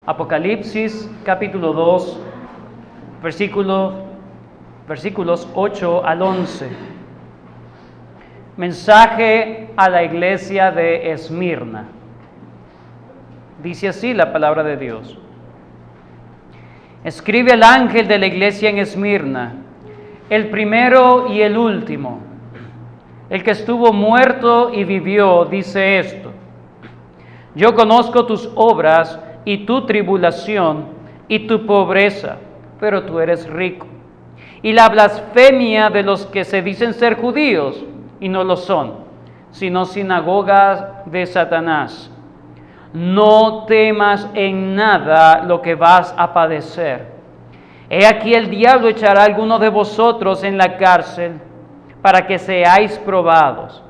Apocalipsis capítulo 2, versículos 8 al 11. Mensaje a la iglesia de Esmirna. Dice así la palabra de Dios. Escribe al ángel de la iglesia en Esmirna, el primero y el último, el que estuvo muerto y vivió, dice esto: yo conozco tus obras y tu tribulación y tu pobreza, pero tú eres rico, y la blasfemia de los que se dicen ser judíos y no lo son, sino sinagogas de Satanás. No temas en nada lo que vas a padecer. He aquí el diablo echará a algunos de vosotros en la cárcel para que seáis probados,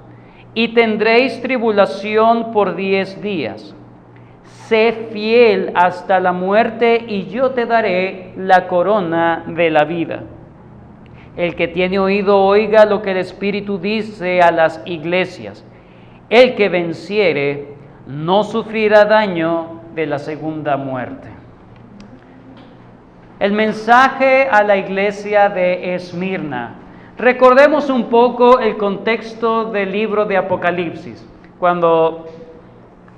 y tendréis tribulación por 10 días. Sé fiel hasta la muerte, y yo te daré la corona de la vida. El que tiene oído, oiga lo que el Espíritu dice a las iglesias. El que venciere no sufrirá daño de la segunda muerte. El mensaje a la iglesia de Esmirna. Recordemos un poco el contexto del libro de Apocalipsis.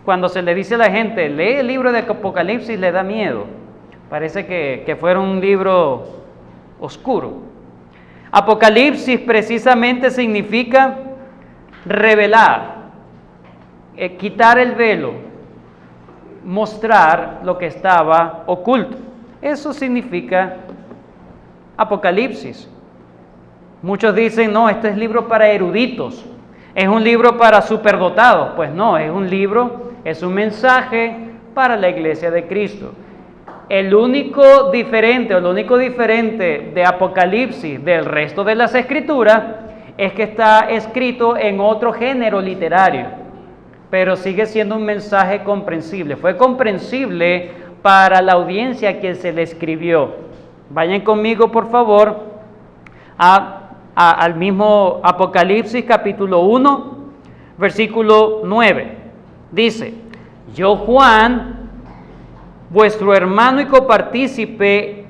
Cuando se le dice a la gente, lee el libro de Apocalipsis, le da miedo. Parece que fuera un libro oscuro. Apocalipsis precisamente significa revelar, quitar el velo, mostrar lo que estaba oculto. Eso significa Apocalipsis. Muchos dicen, no, este es libro para eruditos, es un libro para superdotados. Pues no, es un libro, es un mensaje para la iglesia de Cristo. Lo único diferente de Apocalipsis del resto de las escrituras es que está escrito en otro género literario, pero sigue siendo un mensaje comprensible. Fue comprensible para la audiencia a quien se le escribió. Vayan conmigo, por favor, al mismo Apocalipsis capítulo 1, versículo 9. Dice: yo, Juan, vuestro hermano y copartícipe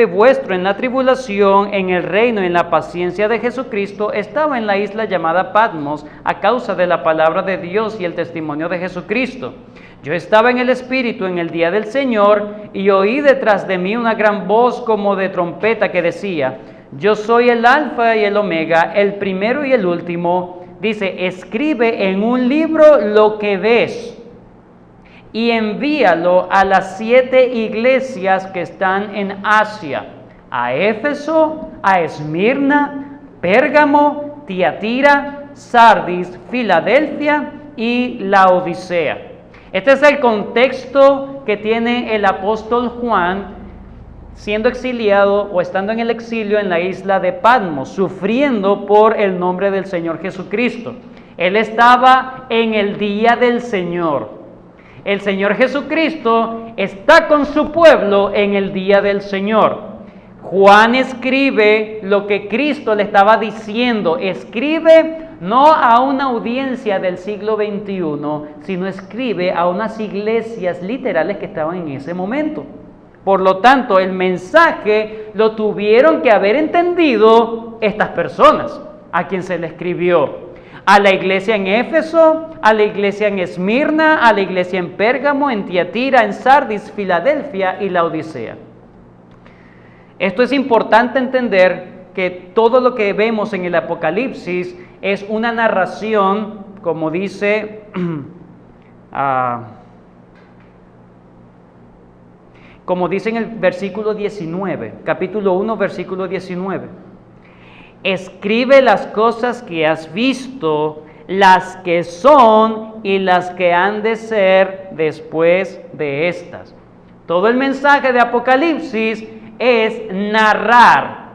vuestro en la tribulación, en el reino y en la paciencia de Jesucristo, estaba en la isla llamada Patmos a causa de la palabra de Dios y el testimonio de Jesucristo. Yo estaba en el Espíritu en el día del Señor, y oí detrás de mí una gran voz como de trompeta que decía: yo soy el Alfa y el Omega, el primero y el último. Dice: escribe en un libro lo que ves y envíalo a las 7 iglesias que están en Asia: a Éfeso, a Esmirna, Pérgamo, Tiatira, Sardis, Filadelfia y Laodicea. Este es el contexto que tiene el apóstol Juan siendo exiliado o estando en el exilio en la isla de Patmos, sufriendo por el nombre del Señor Jesucristo. Él estaba en el día del Señor. El Señor Jesucristo está con su pueblo en el día del Señor. Juan escribe lo que Cristo le estaba diciendo. Escribe no a una audiencia del siglo XXI, sino escribe a unas iglesias literales que estaban en ese momento. Por lo tanto, el mensaje lo tuvieron que haber entendido estas personas a quien se le escribió: a la iglesia en Éfeso, a la iglesia en Esmirna, a la iglesia en Pérgamo, en Tiatira, en Sardis, Filadelfia y Laodicea. Esto es importante entender, que todo lo que vemos en el Apocalipsis es una narración, como dice en el versículo 19, capítulo 1, versículo 19. Escribe las cosas que has visto, las que son y las que han de ser después de estas. Todo el mensaje de Apocalipsis es narrar,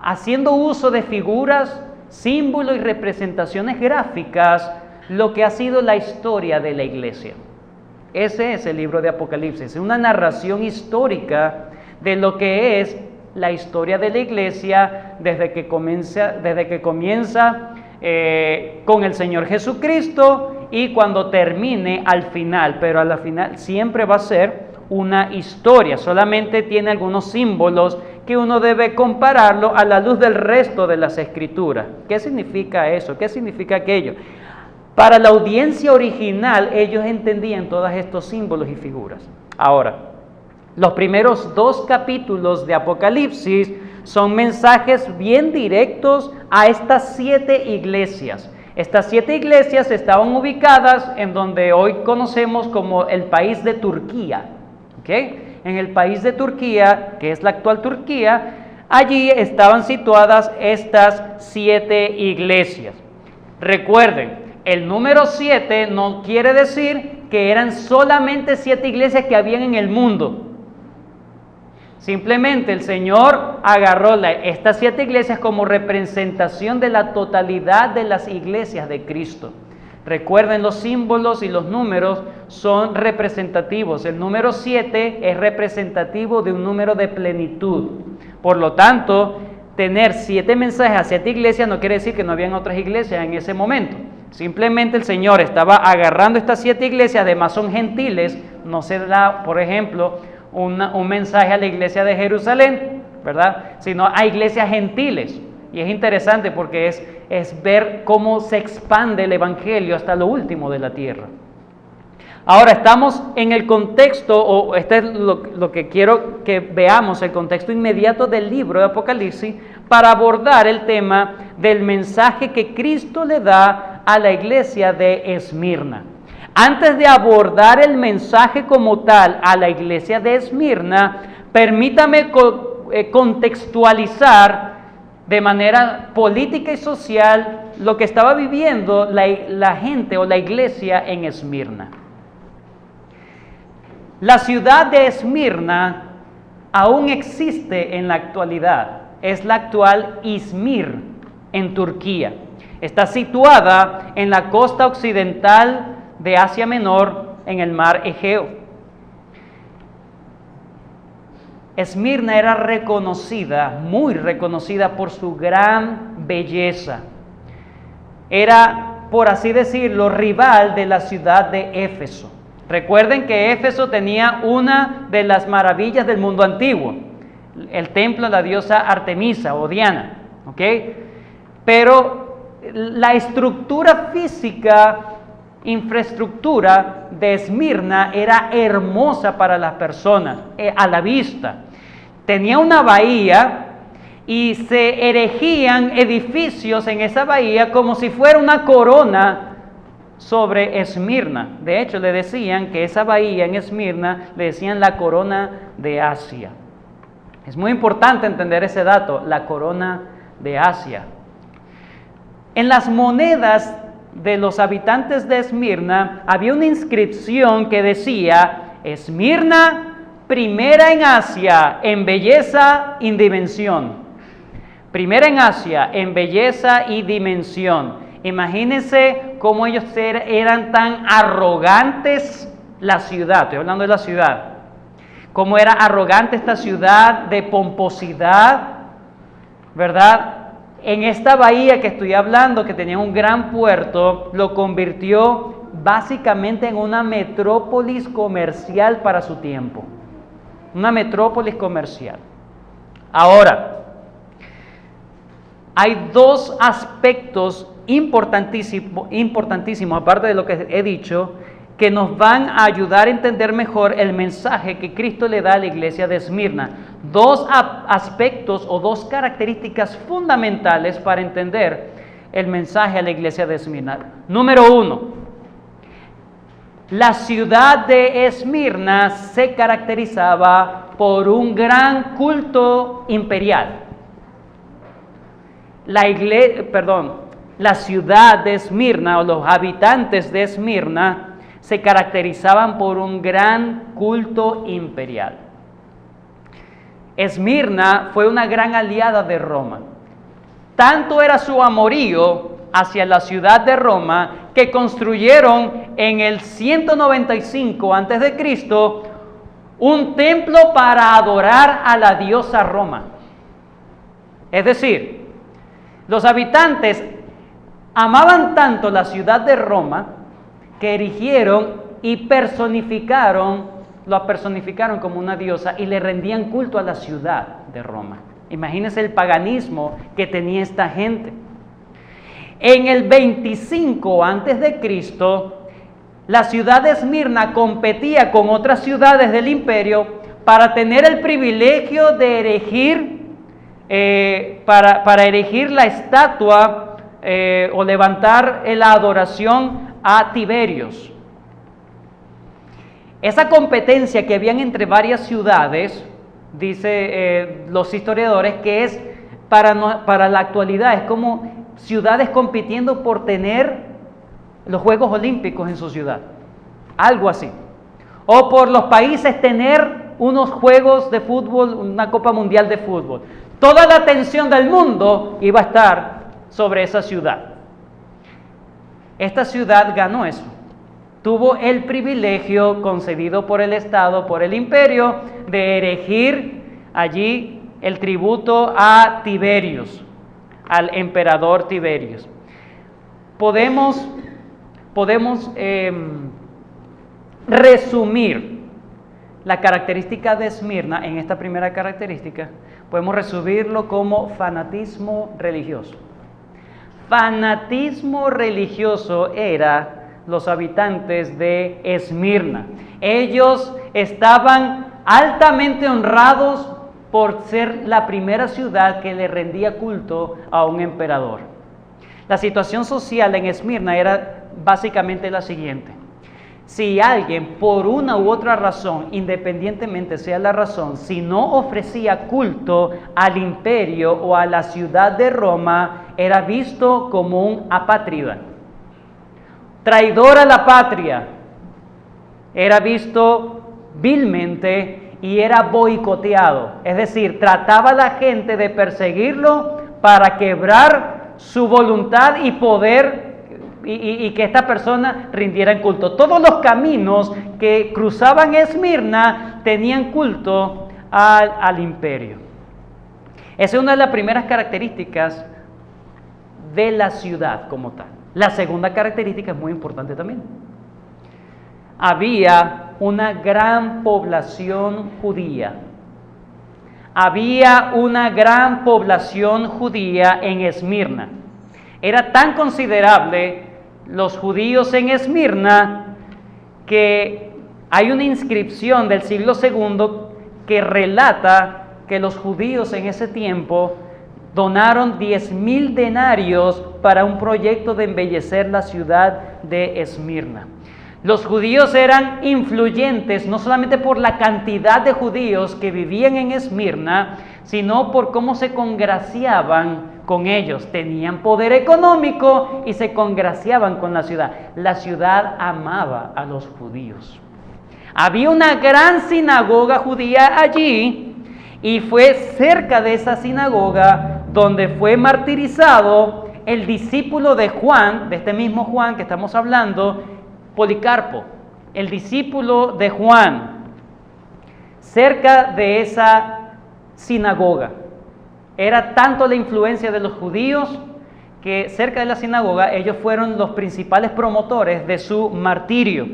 haciendo uso de figuras, símbolos y representaciones gráficas, lo que ha sido la historia de la iglesia. Ese es el libro de Apocalipsis, es una narración histórica de lo que es la historia de la iglesia desde que comienza con el Señor Jesucristo y cuando termine al final, pero al final siempre va a ser una historia, solamente tiene algunos símbolos que uno debe compararlo a la luz del resto de las escrituras. ¿Qué significa eso? ¿Qué significa aquello? Para la audiencia original, ellos entendían todos estos símbolos y figuras. Ahora, los primeros 2 capítulos de Apocalipsis son mensajes bien directos a estas 7 iglesias. Estas 7 iglesias estaban ubicadas en donde hoy conocemos como el país de Turquía. ¿Okay? En el país de Turquía, que es la actual Turquía, allí estaban situadas estas 7 iglesias. Recuerden, el número 7 no quiere decir que eran solamente 7 iglesias que habían en el mundo. Simplemente el Señor agarró estas 7 iglesias como representación de la totalidad de las iglesias de Cristo. Recuerden, los símbolos y los números son representativos. El número 7 es representativo de un número de plenitud. Por lo tanto, tener 7 mensajes a 7 iglesias no quiere decir que no habían otras iglesias en ese momento. Simplemente el Señor estaba agarrando estas 7 iglesias, además son gentiles. No se da, por ejemplo, un mensaje a la iglesia de Jerusalén, ¿verdad? Sino a iglesias gentiles. Y es interesante porque es ver cómo se expande el evangelio hasta lo último de la tierra. Ahora estamos en el contexto, o este es lo que quiero que veamos, el contexto inmediato del libro de Apocalipsis, para abordar el tema del mensaje que Cristo le da a la iglesia de Esmirna. Antes de abordar el mensaje como tal a la iglesia de Esmirna, permítame contextualizar de manera política y social lo que estaba viviendo la gente o la iglesia en Esmirna. La ciudad de Esmirna aún existe en la actualidad. Es la actual Izmir en Turquía. Está situada en la costa occidental de Asia Menor, en el mar Egeo. Esmirna era reconocida, muy reconocida por su gran belleza. Era, por así decirlo, rival de la ciudad de Éfeso. Recuerden que Éfeso tenía una de las maravillas del mundo antiguo, el templo de la diosa Artemisa o Diana, ¿ok? Pero la estructura física, infraestructura de Esmirna era hermosa para las personas, a la vista. Tenía una bahía y se erigían edificios en esa bahía como si fuera una corona sobre Esmirna. De hecho, le decían que esa bahía en Esmirna le decían la corona de Asia. Es muy importante entender ese dato, la corona de Asia. En las monedas de los habitantes de Esmirna había una inscripción que decía: Esmirna, primera en Asia en belleza y dimensión. Primera en Asia en belleza y dimensión. Imagínense cómo ellos eran tan arrogantes, la ciudad, estoy hablando de la ciudad. Cómo era arrogante esta ciudad de pomposidad, ¿verdad? En esta bahía que estoy hablando, que tenía un gran puerto, lo convirtió básicamente en una metrópolis comercial para su tiempo. Una metrópolis comercial. Ahora, hay 2 aspectos importantísimos, aparte de lo que he dicho, que nos van a ayudar a entender mejor el mensaje que Cristo le da a la iglesia de Esmirna. 2 aspectos o 2 características fundamentales para entender el mensaje a la iglesia de Esmirna. Número 1. La ciudad de Esmirna se caracterizaba por un gran culto imperial. La ciudad de Esmirna o los habitantes de Esmirna se caracterizaban por un gran culto imperial. Esmirna fue una gran aliada de Roma. Tanto era su amorío hacia la ciudad de Roma que construyeron en el 195 a.C. un templo para adorar a la diosa Roma. Es decir, los habitantes amaban tanto la ciudad de Roma que erigieron y la personificaron como una diosa y le rendían culto a la ciudad de Roma. Imagínense el paganismo que tenía esta gente. En el 25 a.C., la ciudad de Esmirna competía con otras ciudades del imperio para tener el privilegio de erigir, para erigir la estatua o levantar la adoración a Tiberios. Esa competencia que habían entre varias ciudades, dice los historiadores, que es para la actualidad, es como ciudades compitiendo por tener los Juegos Olímpicos en su ciudad, algo así. O por los países tener unos juegos de fútbol, una Copa Mundial de fútbol. Toda la atención del mundo iba a estar sobre esa ciudad. Esta ciudad ganó eso. Tuvo el privilegio concedido por el Estado, por el imperio, de erigir allí el tributo a Tiberios, al emperador Tiberios. Podemos resumir la característica de Esmirna en esta primera característica. Podemos resumirlo como fanatismo religioso. Fanatismo religioso era los habitantes de Esmirna. Ellos estaban altamente honrados por ser la primera ciudad que le rendía culto a un emperador. La situación social en Esmirna era básicamente la siguiente: si alguien por una u otra razón, independientemente sea la razón, si no ofrecía culto al imperio o a la ciudad de Roma, era visto como un apátrida, traidor a la patria, era visto vilmente y era boicoteado. Es decir, trataba a la gente de perseguirlo para quebrar su voluntad y poder y que esta persona rindiera en culto. Todos los caminos que cruzaban Esmirna tenían culto al imperio. Esa es una de las primeras características de la ciudad como tal. La segunda característica es muy importante también. Había una gran población judía. Había una gran población judía en Esmirna. Era tan considerable los judíos en Esmirna que hay una inscripción del siglo II que relata que los judíos en ese tiempo donaron 10,000 denarios para un proyecto de embellecer la ciudad de Esmirna. Los judíos eran influyentes no solamente por la cantidad de judíos que vivían en Esmirna, sino por cómo se congraciaban con ellos. Tenían poder económico y se congraciaban con la ciudad. La ciudad amaba a los judíos. Había una gran sinagoga judía allí y fue cerca de esa sinagoga donde fue martirizado el discípulo de Juan, de este mismo Juan que estamos hablando, Policarpo, el discípulo de Juan, cerca de esa sinagoga. Era tanto la influencia de los judíos que cerca de la sinagoga ellos fueron los principales promotores de su martirio.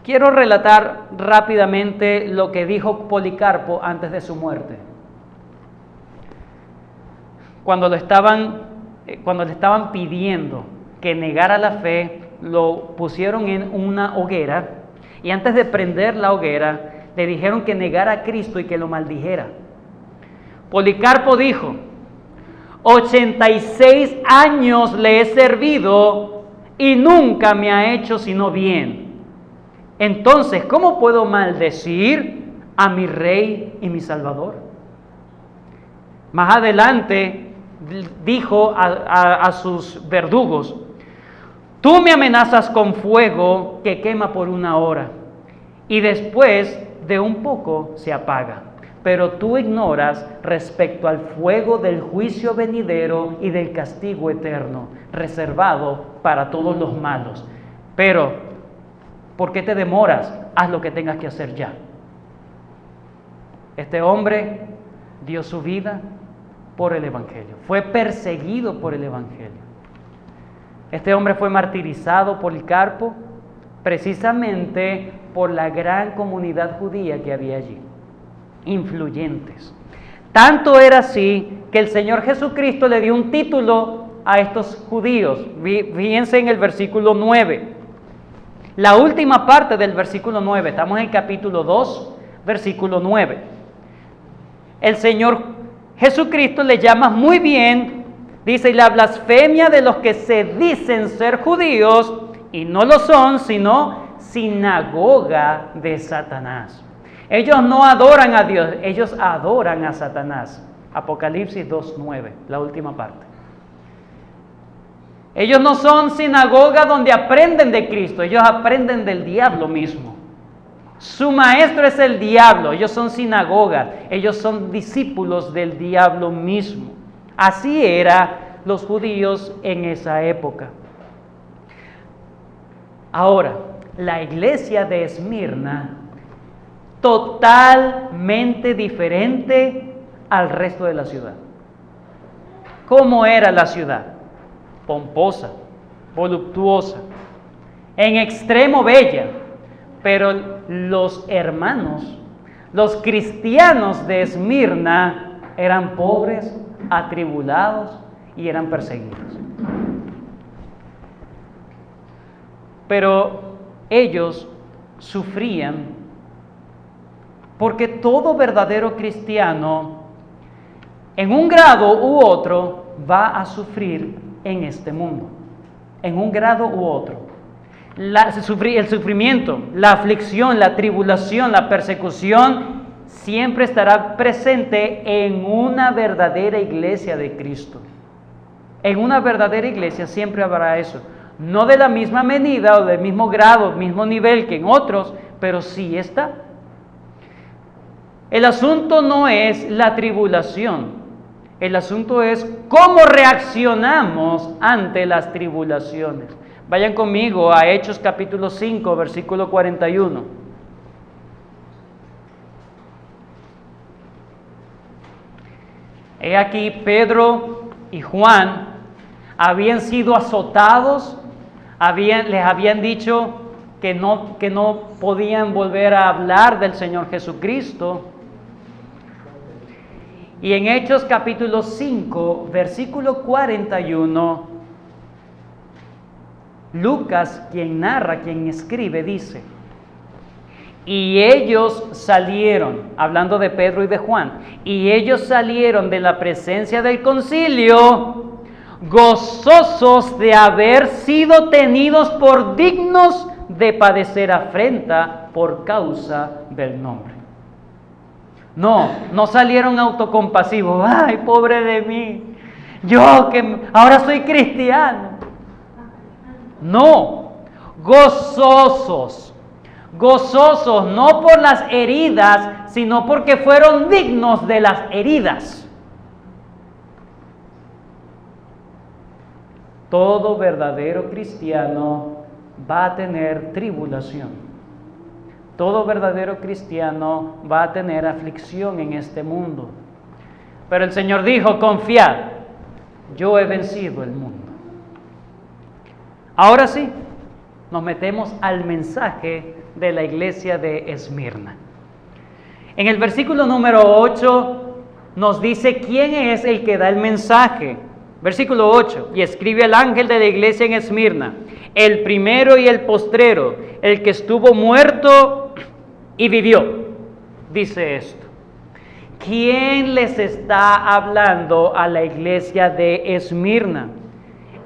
Quiero relatar rápidamente lo que dijo Policarpo antes de su muerte. Cuando le estaban pidiendo que negara la fe, lo pusieron en una hoguera y antes de prender la hoguera le dijeron que negara a Cristo y que lo maldijera. Policarpo dijo: 86 años le he servido y nunca me ha hecho sino bien. Entonces, ¿cómo puedo maldecir a mi Rey y mi Salvador? Más adelante dijo a sus verdugos: tú me amenazas con fuego que quema por 1 hora y después de un poco se apaga. Pero tú ignoras respecto al fuego del juicio venidero y del castigo eterno, reservado para todos los malos. Pero, ¿por qué te demoras? Haz lo que tengas que hacer ya. Este hombre dio su vida por el Evangelio. Fue perseguido por el Evangelio. Este hombre fue martirizado por Policarpo precisamente por la gran comunidad judía que había allí, influyentes. Tanto era así que el Señor Jesucristo le dio un título a estos judíos. Fíjense en el versículo 9. La última parte del versículo 9, estamos en el capítulo 2, versículo 9. El Señor Jesucristo le llama muy bien, dice, la blasfemia de los que se dicen ser judíos y no lo son, sino sinagoga de Satanás. Ellos no adoran a Dios, ellos adoran a Satanás. Apocalipsis 2:9, la última parte. Ellos no son sinagoga donde aprenden de Cristo, ellos aprenden del diablo mismo. Su maestro es el diablo, ellos son sinagogas, ellos son discípulos del diablo mismo. Así eran los judíos en esa época. Ahora, la iglesia de Esmirna, totalmente diferente al resto de la ciudad. ¿Cómo era la ciudad? Pomposa, voluptuosa, en extremo bella, pero los hermanos, los cristianos de Esmirna eran pobres, atribulados y eran perseguidos. Pero ellos sufrían porque todo verdadero cristiano, en un grado u otro, va a sufrir en este mundo, en un grado u otro. El sufrimiento, la aflicción, la tribulación, la persecución, siempre estará presente en una verdadera iglesia de Cristo. En una verdadera iglesia siempre habrá eso. No de la misma medida o del mismo grado, mismo nivel que en otros, pero sí está. El asunto no es la tribulación. El asunto es cómo reaccionamos ante las tribulaciones. Vayan conmigo a Hechos capítulo 5, versículo 41. He aquí Pedro y Juan habían sido azotados, les habían dicho que no podían volver a hablar del Señor Jesucristo. Y en Hechos capítulo 5, versículo 41, Lucas, quien narra, quien escribe, dice, y ellos salieron, hablando de Pedro y de Juan, y ellos salieron de la presencia del concilio, gozosos de haber sido tenidos por dignos de padecer afrenta por causa del nombre. No salieron autocompasivos. Ay, pobre de mí, yo que ahora soy cristiano. No, gozosos no por las heridas, sino porque fueron dignos de las heridas. Todo verdadero cristiano va a tener tribulación. Todo verdadero cristiano va a tener aflicción en este mundo. Pero el Señor dijo, confiad, yo he vencido el mundo. Ahora sí, nos metemos al mensaje de la iglesia de Esmirna. En el versículo número 8 nos dice quién es el que da el mensaje. Versículo 8, y escribe al ángel de la iglesia en Esmirna, el primero y el postrero, el que estuvo muerto y vivió, dice esto. ¿Quién les está hablando a la iglesia de Esmirna?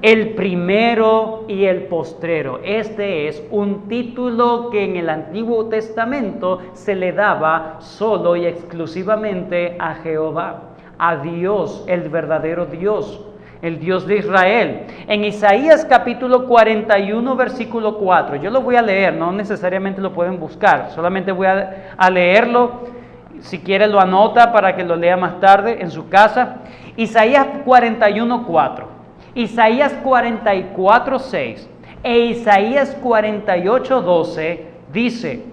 El primero y el postrero. Este es un título que en el Antiguo Testamento se le daba solo y exclusivamente a Jehová, a Dios, el verdadero Dios, el Dios de Israel. En Isaías capítulo 41, versículo 4, yo lo voy a leer, no necesariamente lo pueden buscar, solamente voy a leerlo, si quiere lo anota para que lo lea más tarde en su casa. Isaías 41, 4. Isaías 44, 6 e Isaías 48, 12 dice,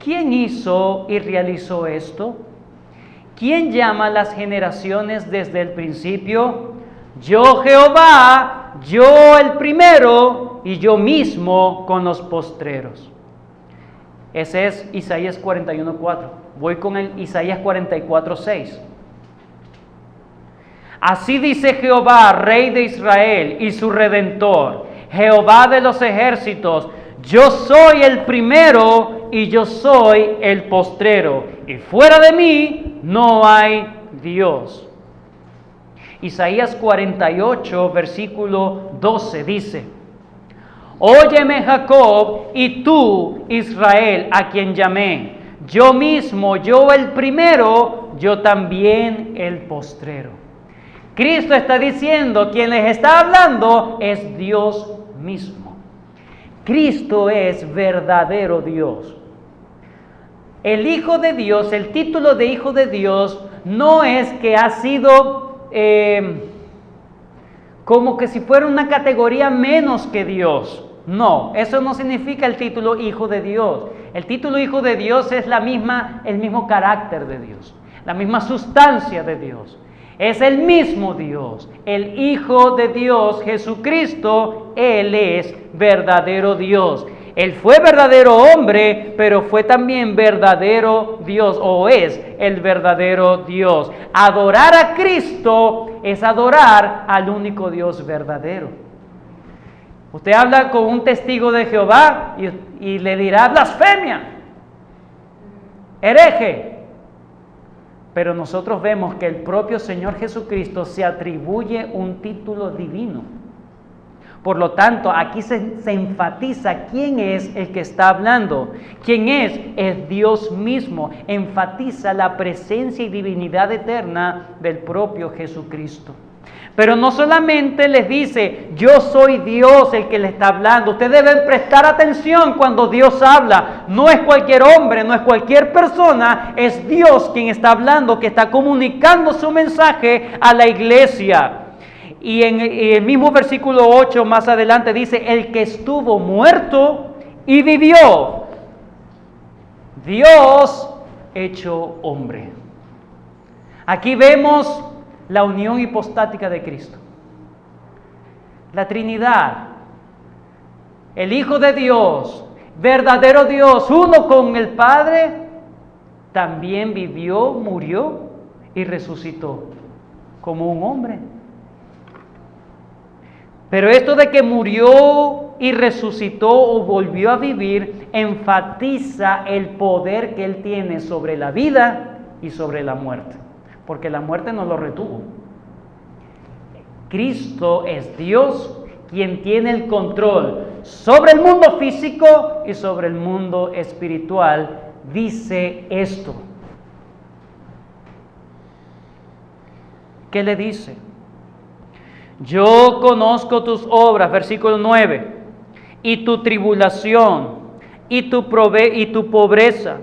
¿quién hizo y realizó esto? ¿Quién llama las generaciones desde el principio? Yo Jehová, yo el primero y yo mismo con los postreros. Ese es Isaías 41:4. Voy con el Isaías 44:6. Así dice Jehová, Rey de Israel y su Redentor, Jehová de los ejércitos: yo soy el primero y yo soy el postrero, y fuera de mí no hay Dios. Isaías 48, versículo 12 dice: óyeme Jacob y tú Israel, a quien llamé, yo mismo, yo el primero, yo también el postrero. Cristo está diciendo, quien les está hablando es Dios mismo. Cristo es verdadero Dios. El Hijo de Dios, el título de Hijo de Dios, no es que ha sido como que si fuera una categoría menos que Dios. No, eso no significa el título Hijo de Dios. El título Hijo de Dios es el mismo carácter de Dios, la misma sustancia de Dios. Es el mismo Dios, el Hijo de Dios, Jesucristo. Él es verdadero Dios. Él fue verdadero hombre, pero fue también verdadero Dios, o es el verdadero Dios. Adorar a Cristo es adorar al único Dios verdadero. Usted habla con un testigo de Jehová y le dirá blasfemia, hereje. Pero nosotros vemos que el propio Señor Jesucristo se atribuye un título divino. Por lo tanto, aquí se enfatiza quién es el que está hablando. ¿Quién es? Es Dios mismo. Enfatiza la presencia y divinidad eterna del propio Jesucristo. Pero no solamente les dice, yo soy Dios el que le está hablando. Ustedes deben prestar atención cuando Dios habla. No es cualquier hombre, no es cualquier persona, es Dios quien está hablando, que está comunicando su mensaje a la iglesia. Y en el mismo versículo 8 más adelante dice, el que estuvo muerto y vivió, Dios hecho hombre. Aquí vemos la unión hipostática de Cristo. La Trinidad, el Hijo de Dios, verdadero Dios, uno con el Padre, también vivió, murió y resucitó como un hombre. Pero esto de que murió y resucitó o volvió a vivir, enfatiza el poder que Él tiene sobre la vida y sobre la muerte. Porque la muerte no lo retuvo. Cristo es Dios quien tiene el control sobre el mundo físico y sobre el mundo espiritual. Dice esto. ¿Qué le dice? Yo conozco tus obras, versículo 9, y tu tribulación, y tu pobreza,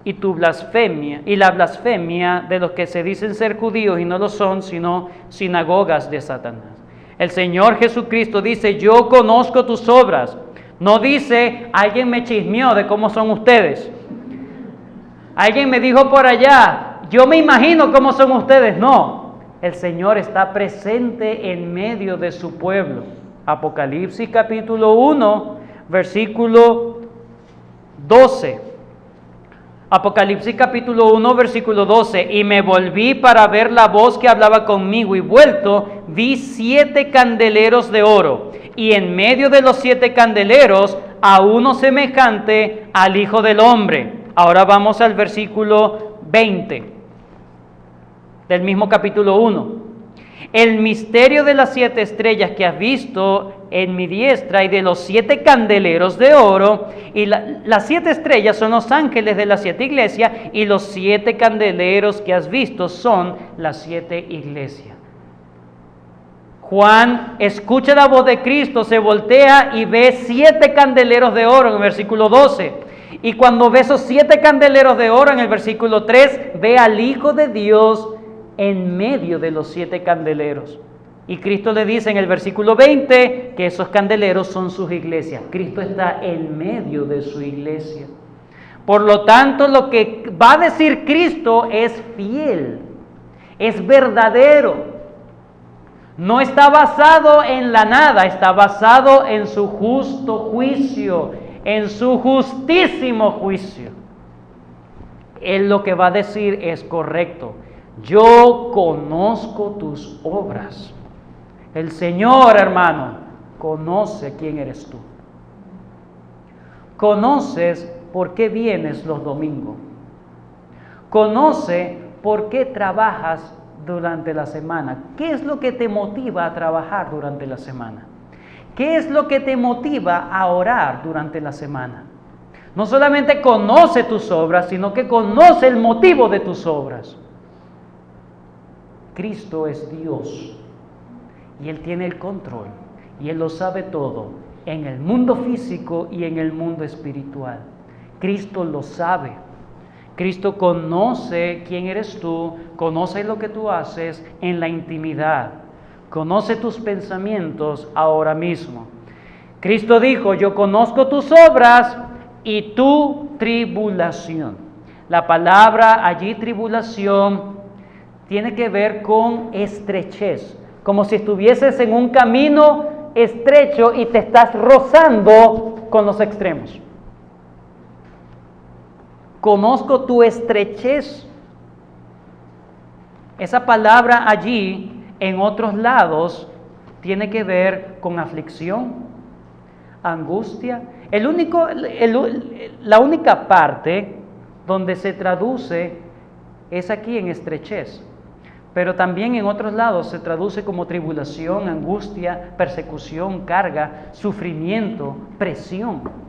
y tu blasfemia, y la blasfemia de los que se dicen ser judíos y no lo son, sino sinagogas de Satanás. El Señor Jesucristo dice, yo conozco tus obras. No dice, alguien me chismeó de cómo son ustedes. Alguien me dijo por allá, yo me imagino cómo son ustedes. No. El Señor está presente en medio de su pueblo. Apocalipsis capítulo 1, versículo 12. Apocalipsis capítulo 1, versículo 12. Y me volví para ver la voz que hablaba conmigo, y vuelto vi 7 candeleros de oro, y en medio de los 7 candeleros a uno semejante al Hijo del Hombre. Ahora vamos al versículo 20. Del mismo capítulo 1. El misterio de las 7 estrellas que has visto en mi diestra y de los 7 candeleros de oro, y las 7 estrellas son los ángeles de las 7 iglesias, y los 7 candeleros que has visto son las 7 iglesias. Juan escucha la voz de Cristo, se voltea y ve 7 candeleros de oro en el versículo 12. Y cuando ve esos 7 candeleros de oro en el versículo 3, ve al Hijo de Dios en medio de los 7 candeleros. Y Cristo le dice en el versículo 20 que esos candeleros son sus iglesias. Cristo está en medio de su iglesia. Por lo tanto, lo que va a decir Cristo es fiel, es verdadero. No está basado en la nada, está basado en su justo juicio, en su justísimo juicio. Él lo que va a decir es correcto. Yo conozco tus obras. El Señor, hermano, conoce quién eres tú. Conoces por qué vienes los domingos. Conoce por qué trabajas durante la semana. ¿Qué es lo que te motiva a trabajar durante la semana? ¿Qué es lo que te motiva a orar durante la semana? No solamente conoce tus obras, sino que conoce el motivo de tus obras. Cristo es Dios y Él tiene el control y Él lo sabe todo en el mundo físico y en el mundo espiritual. Cristo lo sabe. Cristo conoce quién eres tú, conoce lo que tú haces en la intimidad, conoce tus pensamientos ahora mismo. Cristo dijo, yo conozco tus obras y tu tribulación. La palabra allí, tribulación, tiene que ver con estrechez, como si estuvieses en un camino estrecho y te estás rozando con los extremos. Conozco tu estrechez. Esa palabra allí, en otros lados, tiene que ver con aflicción, angustia. La única parte donde se traduce es aquí en estrechez, pero también en otros lados se traduce como tribulación, angustia, persecución, carga, sufrimiento, presión.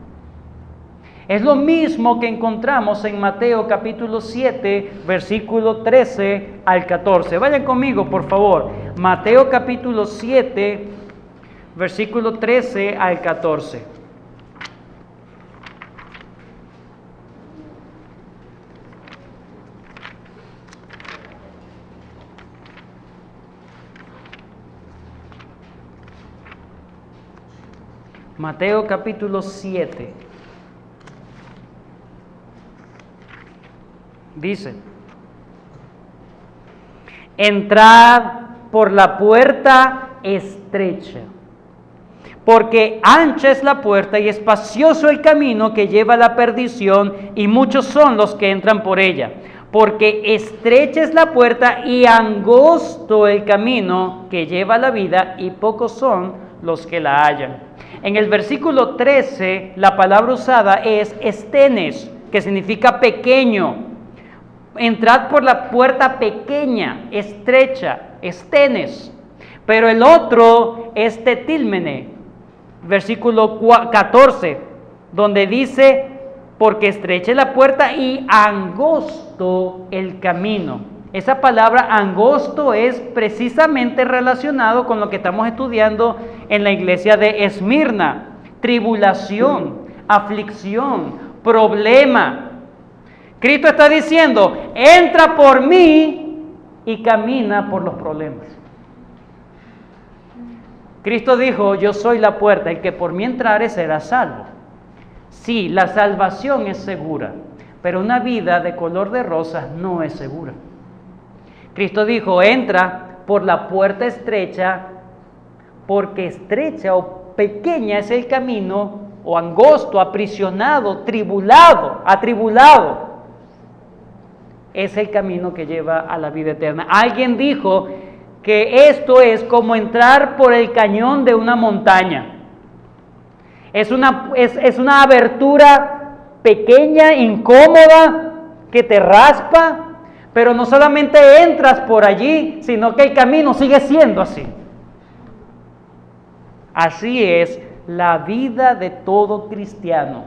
Es lo mismo que encontramos en Mateo capítulo 7, versículo 13 al 14. Vayan conmigo, por favor. Mateo capítulo 7, versículo 13 al 14. Mateo capítulo 7. Dice, entrad por la puerta estrecha, porque ancha es la puerta y espacioso el camino que lleva a la perdición, y muchos son los que entran por ella. Porque estrecha es la puerta y angosto el camino que lleva a la vida, y pocos son los que la hallan. En el versículo 13, la palabra usada es estenes, que significa pequeño. Entrad por la puerta pequeña, estrecha, estenes. Pero el otro es tetilmene, versículo 14, donde dice, porque estrecha es la puerta y angosto el camino. Esa palabra angosto es precisamente relacionado con lo que estamos estudiando en la iglesia de Esmirna. Tribulación, aflicción, problema. Cristo está diciendo, entra por mí y camina por los problemas. Cristo dijo, yo soy la puerta, el que por mí entrare será salvo. Sí, la salvación es segura, pero una vida de color de rosas no es segura. Cristo dijo, entra por la puerta estrecha, porque estrecha o pequeña es el camino, o angosto, aprisionado, atribulado, es el camino que lleva a la vida eterna. Alguien dijo que esto es como entrar por el cañón de una montaña. Es una abertura pequeña, incómoda, que te raspa, pero no solamente entras por allí, sino que el camino sigue siendo así. Así es la vida de todo cristiano.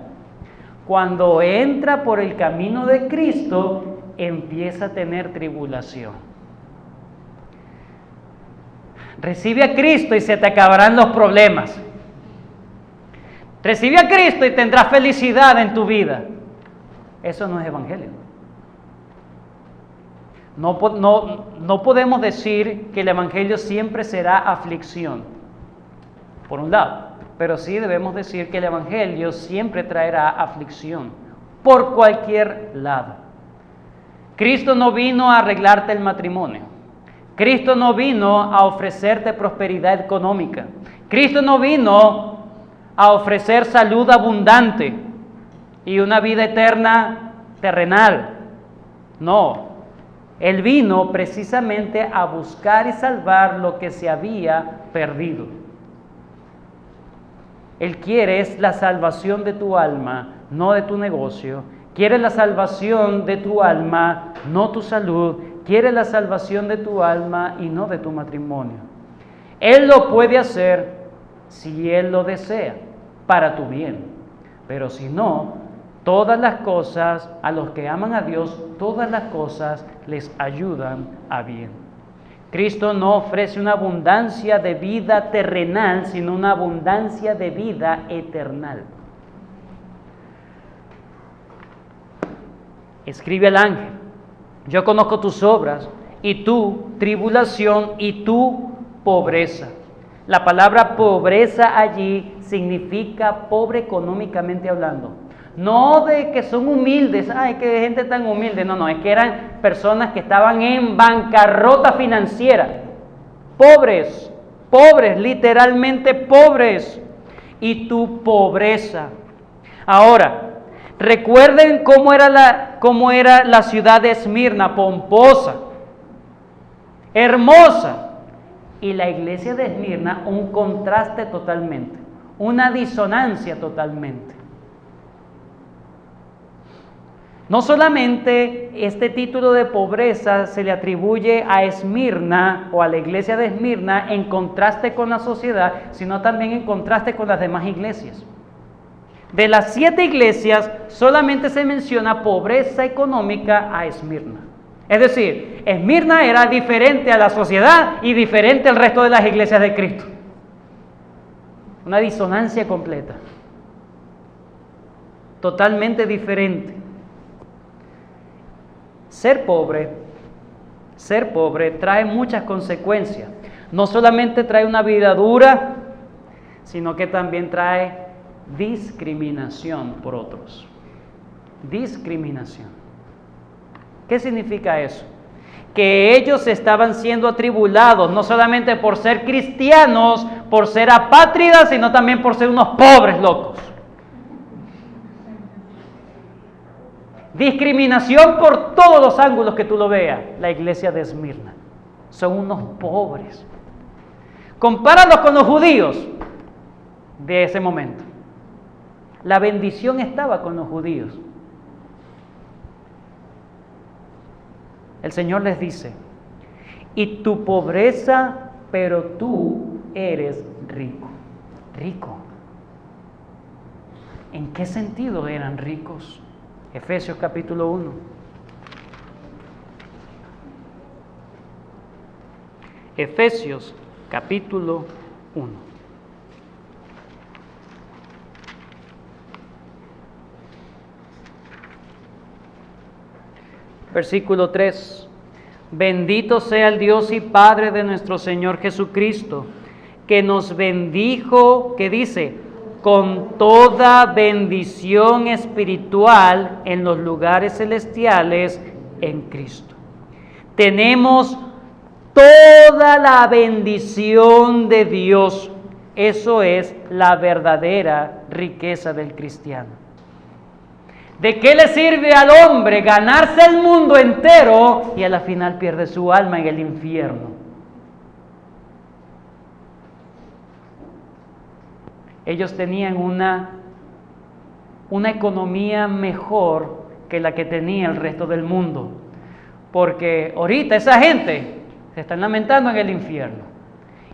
Cuando entra por el camino de Cristo, empieza a tener tribulación. Recibe a Cristo y se te acabarán los problemas. Recibe a Cristo y tendrás felicidad en tu vida. Eso no es evangelio. No podemos decir que el evangelio siempre será aflicción, por un lado, pero sí debemos decir que el evangelio siempre traerá aflicción, por cualquier lado. Cristo no vino a arreglarte el matrimonio. Cristo no vino a ofrecerte prosperidad económica. Cristo no vino a ofrecer salud abundante y una vida eterna terrenal. No, Él vino precisamente a buscar y salvar lo que se había perdido. Él quiere es la salvación de tu alma, no de tu negocio. Quiere la salvación de tu alma, no tu salud. Quiere la salvación de tu alma y no de tu matrimonio. Él lo puede hacer si Él lo desea, para tu bien. Pero si no, todas las cosas, a los que aman a Dios, todas las cosas les ayudan a bien. Cristo no ofrece una abundancia de vida terrenal, sino una abundancia de vida eternal. Escribe al ángel: yo conozco tus obras y tu tribulación y tu pobreza. La palabra pobreza allí significa pobre económicamente hablando. No de que son humildes, ay, qué gente tan humilde. No, es que eran personas que estaban en bancarrota financiera. Pobres, literalmente pobres. Y tu pobreza. Ahora, recuerden cómo era la ciudad de Esmirna, pomposa, hermosa. Y la iglesia de Esmirna, un contraste totalmente, una disonancia totalmente. No solamente este título de pobreza se le atribuye a Esmirna o a la iglesia de Esmirna en contraste con la sociedad, sino también en contraste con las demás iglesias. De las 7 iglesias, solamente se menciona pobreza económica a Esmirna. Es decir, Esmirna era diferente a la sociedad y diferente al resto de las iglesias de Cristo. Una disonancia completa. Totalmente diferente. Ser pobre trae muchas consecuencias. No solamente trae una vida dura, sino que también trae discriminación por otros. Discriminación. ¿Qué significa eso? Que ellos estaban siendo atribulados, no solamente por ser cristianos, por ser apátridas, sino también por ser unos pobres locos. Discriminación por todos los ángulos que tú lo veas. La iglesia de Esmirna. Son unos pobres. Compáralos con los judíos de ese momento. La bendición estaba con los judíos. El Señor les dice: y tu pobreza, pero tú eres rico. Rico. ¿En qué sentido eran ricos? Efesios capítulo 1. Efesios capítulo 1. Versículo 3. Bendito sea el Dios y Padre de nuestro Señor Jesucristo, que nos bendijo, que dice, con toda bendición espiritual en los lugares celestiales en Cristo. Tenemos toda la bendición de Dios. Eso es la verdadera riqueza del cristiano. ¿De qué le sirve al hombre ganarse el mundo entero y a la final pierde su alma en el infierno? Ellos tenían una economía mejor que la que tenía el resto del mundo, porque ahorita esa gente se están lamentando en el infierno.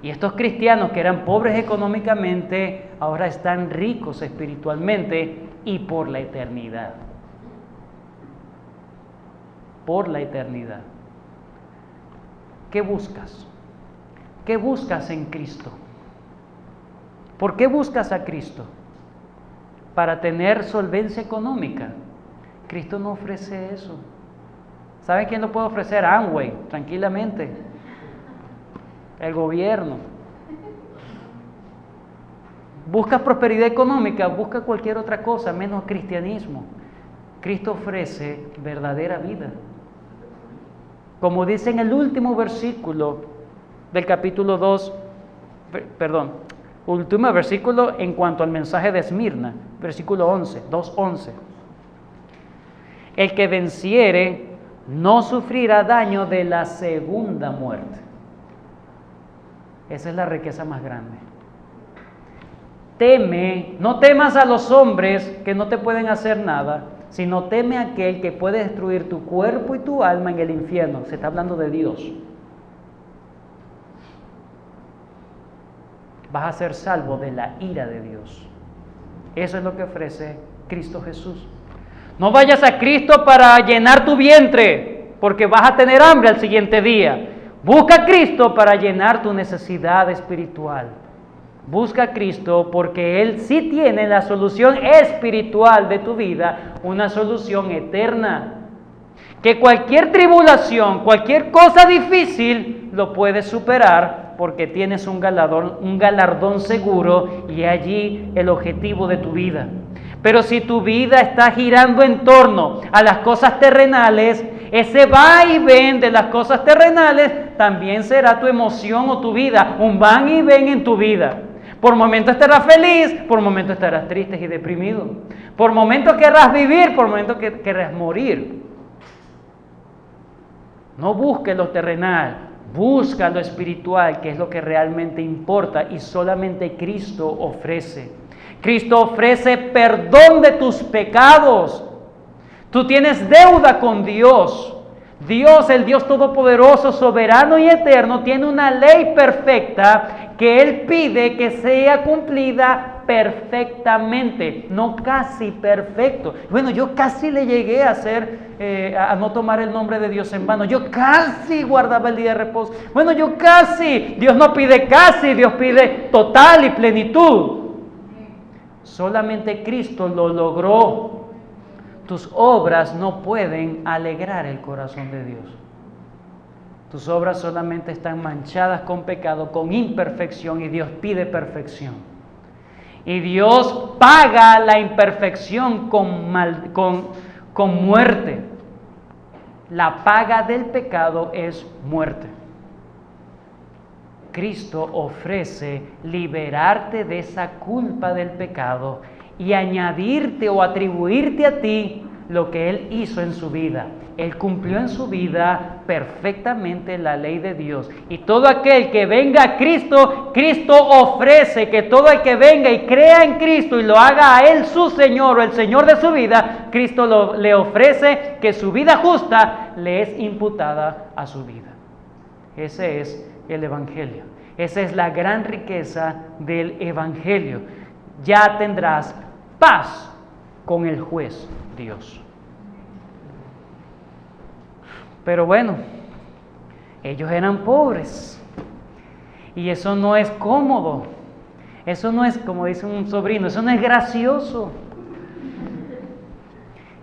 Y estos cristianos que eran pobres económicamente, ahora están ricos espiritualmente y por la eternidad. Por la eternidad. ¿Qué buscas? ¿Qué buscas en Cristo? ¿Por qué buscas a Cristo? Para tener solvencia económica. Cristo no ofrece eso. ¿Sabe quién lo puede ofrecer? Amway, tranquilamente. El gobierno. Buscas prosperidad económica, busca cualquier otra cosa, menos cristianismo. Cristo ofrece verdadera vida. Como dice en el último versículo del capítulo 2, último versículo en cuanto al mensaje de Esmirna, versículo 11, 2:11. El que venciere no sufrirá daño de la segunda muerte. Esa es la riqueza más grande. Teme, no temas a los hombres que no te pueden hacer nada, sino teme a aquel que puede destruir tu cuerpo y tu alma en el infierno. Se está hablando de Dios. Vas a ser salvo de la ira de Dios. Eso es lo que ofrece Cristo Jesús. No vayas a Cristo para llenar tu vientre, porque vas a tener hambre al siguiente día. Busca a Cristo para llenar tu necesidad espiritual. Busca a Cristo porque Él sí tiene la solución espiritual de tu vida, una solución eterna. Que cualquier tribulación, cualquier cosa difícil, lo puedes superar porque tienes un galardón seguro y allí el objetivo de tu vida. Pero si tu vida está girando en torno a las cosas terrenales, ese va y ven de las cosas terrenales también será tu emoción o tu vida, un van y ven en tu vida. Por momentos estarás feliz, por momentos estarás triste y deprimido. Por momentos querrás vivir, por momentos querrás morir. No busques lo terrenal, busca lo espiritual, que es lo que realmente importa y solamente Cristo ofrece. Cristo ofrece perdón de tus pecados. Tú tienes deuda con Dios. Dios, el Dios todopoderoso, soberano y eterno, tiene una ley perfecta que Él pide que sea cumplida perfectamente, no casi perfecto. Bueno, yo casi le llegué a a no tomar el nombre de Dios en vano. Yo casi guardaba el día de reposo. Bueno, yo casi. Dios no pide casi, Dios pide total y plenitud. Solamente Cristo lo logró. Tus obras no pueden alegrar el corazón de Dios. Tus obras solamente están manchadas con pecado, con imperfección, y Dios pide perfección. Y Dios paga la imperfección con muerte. La paga del pecado es muerte. Cristo ofrece liberarte de esa culpa del pecado y añadirte o atribuirte a ti lo que Él hizo en su vida. Él cumplió en su vida perfectamente la ley de Dios. Y todo aquel que venga a Cristo, Cristo ofrece que todo el que venga y crea en Cristo y lo haga a Él su Señor o el Señor de su vida, Cristo le ofrece que su vida justa le es imputada a su vida. Ese es el Evangelio. Esa es la gran riqueza del Evangelio. Ya tendrás paz con el juez Dios. Pero bueno, ellos eran pobres y eso no es cómodo. Eso no es, como dice un sobrino, eso no es gracioso.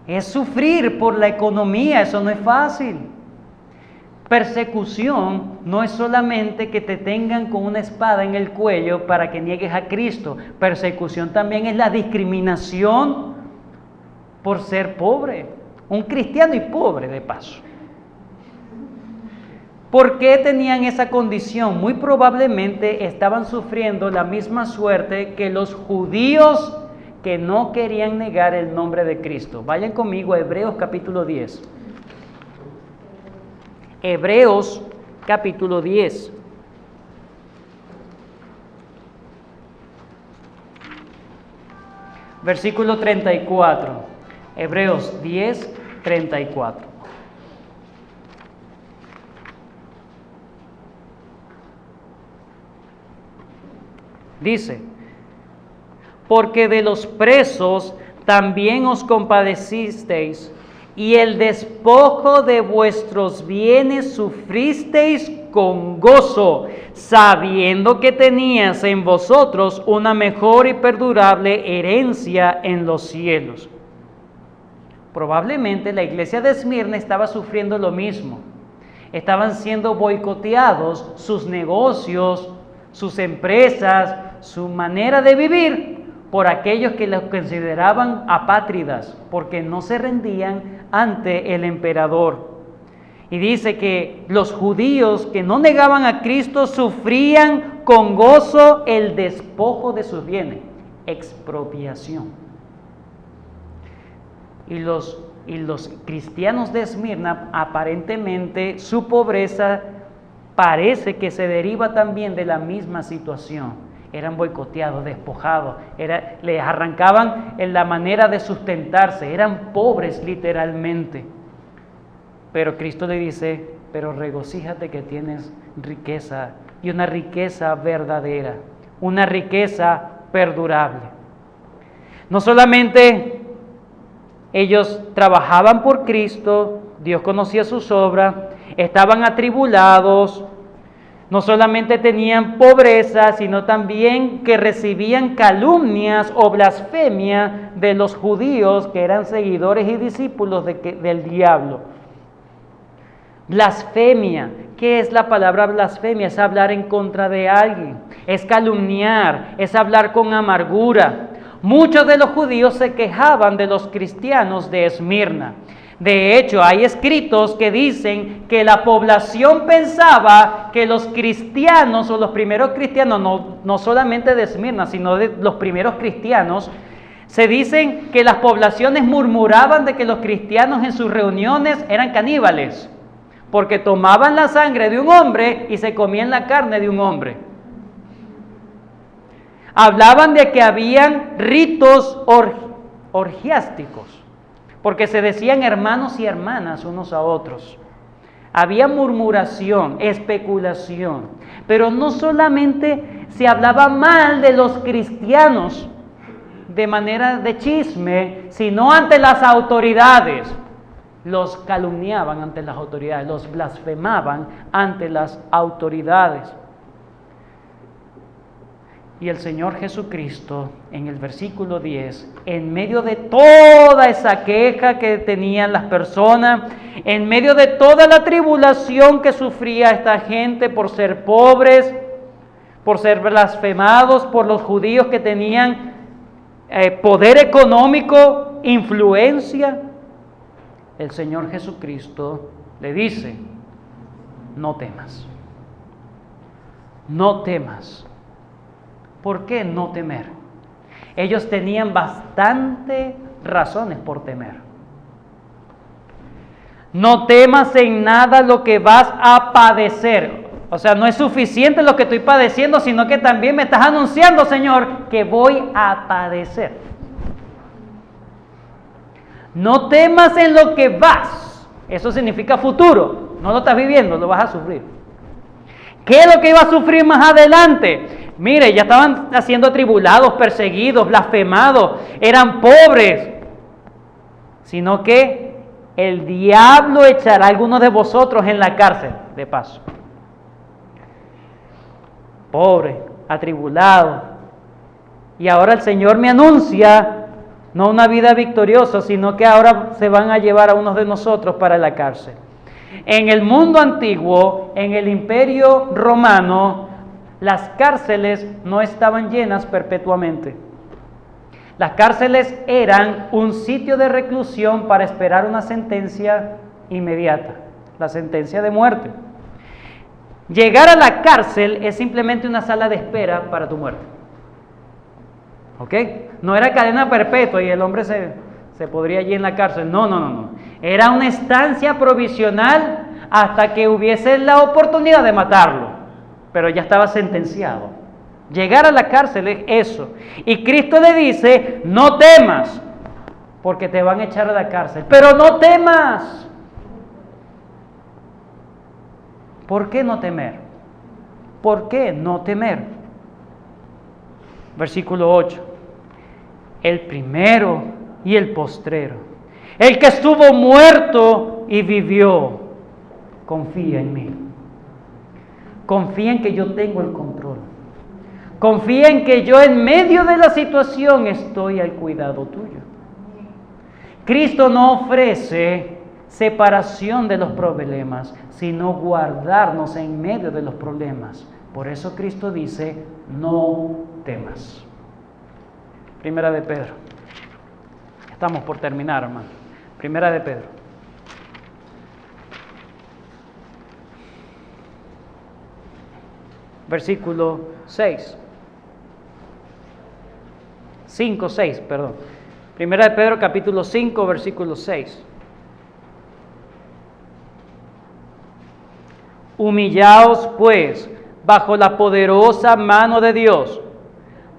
Es sufrir por la economía, eso no es fácil. Persecución no es solamente que te tengan con una espada en el cuello para que niegues a Cristo. Persecución también es la discriminación por ser pobre. Un cristiano y pobre de paso. ¿Por qué tenían esa condición? Muy probablemente estaban sufriendo la misma suerte que los judíos que no querían negar el nombre de Cristo. Vayan conmigo a Hebreos capítulo 10. Hebreos capítulo 10. Versículo 34. Hebreos 10, 34. Dice: porque de los presos también os compadecisteis, y el despojo de vuestros bienes sufristeis con gozo, sabiendo que teníais en vosotros una mejor y perdurable herencia en los cielos. Probablemente la iglesia de Esmirna estaba sufriendo lo mismo. Estaban siendo boicoteados sus negocios, sus empresas, su manera de vivir por aquellos que los consideraban apátridas, porque no se rendían ante el emperador. Y dice que los judíos que no negaban a Cristo sufrían con gozo el despojo de sus bienes, expropiación. Y los cristianos de Esmirna, aparentemente su pobreza parece que se deriva también de la misma situación. Eran boicoteados, despojados, les arrancaban en la manera de sustentarse, eran pobres literalmente. Pero Cristo le dice, pero regocíjate que tienes riqueza, y una riqueza verdadera, una riqueza perdurable. No solamente ellos trabajaban por Cristo, Dios conocía sus obras, estaban atribulados, no solamente tenían pobreza, sino también que recibían calumnias o blasfemia de los judíos que eran seguidores y discípulos del diablo. Blasfemia. ¿Qué es la palabra blasfemia? Es hablar en contra de alguien, es calumniar, es hablar con amargura. Muchos de los judíos se quejaban de los cristianos de Esmirna. De hecho, hay escritos que dicen que la población pensaba que los cristianos o los primeros cristianos, no solamente de Esmirna, sino de los primeros cristianos, se dicen que las poblaciones murmuraban de que los cristianos en sus reuniones eran caníbales, porque tomaban la sangre de un hombre y se comían la carne de un hombre. Hablaban de que habían ritos orgiásticos, porque se decían hermanos y hermanas unos a otros. Había murmuración, especulación, pero no solamente se hablaba mal de los cristianos de manera de chisme, sino ante las autoridades. Los calumniaban ante las autoridades, los blasfemaban ante las autoridades. Y el Señor Jesucristo, en el versículo 10, en medio de toda esa queja que tenían las personas, en medio de toda la tribulación que sufría esta gente por ser pobres, por ser blasfemados por los judíos que tenían poder económico, influencia, el Señor Jesucristo le dice, no temas, no temas. ¿Por qué no temer? Ellos tenían bastante razones por temer. No temas en nada lo que vas a padecer. O sea, no es suficiente lo que estoy padeciendo, sino que también me estás anunciando, Señor, que voy a padecer. No temas en lo que vas. Eso significa futuro. No lo estás viviendo, lo vas a sufrir. ¿Qué es lo que iba a sufrir más adelante? Mire, ya estaban siendo atribulados, perseguidos, blasfemados, eran pobres. Sino que el diablo echará a algunos de vosotros en la cárcel, de paso. Pobre, atribulado. Y ahora el Señor me anuncia no una vida victoriosa, sino que ahora se van a llevar a unos de nosotros para la cárcel. En el mundo antiguo, en el Imperio Romano, las cárceles no estaban llenas perpetuamente. Las cárceles eran un sitio de reclusión para esperar una sentencia inmediata, la sentencia de muerte. Llegar a la cárcel es simplemente una sala de espera para tu muerte. ¿Ok? No era cadena perpetua y el hombre se podría allí en la cárcel. No. Era una estancia provisional hasta que hubiese la oportunidad de matarlo. Pero ya estaba sentenciado. Llegar a la cárcel es eso. Y Cristo le dice, no temas, porque te van a echar a la cárcel. Pero no temas. ¿Por qué no temer? ¿Por qué no temer? Versículo 8. El primero y el postrero, el que estuvo muerto y vivió, confía en mí. Confía en que yo tengo el control. Confía en que yo en medio de la situación estoy al cuidado tuyo. Cristo no ofrece separación de los problemas, sino guardarnos en medio de los problemas. Por eso Cristo dice, no temas. Primera de Pedro. Estamos por terminar, hermano. Primera de Pedro. versículo 6. 5, 6, perdón. Primera de Pedro, capítulo 5, versículo 6. Humillaos, pues, bajo la poderosa mano de Dios,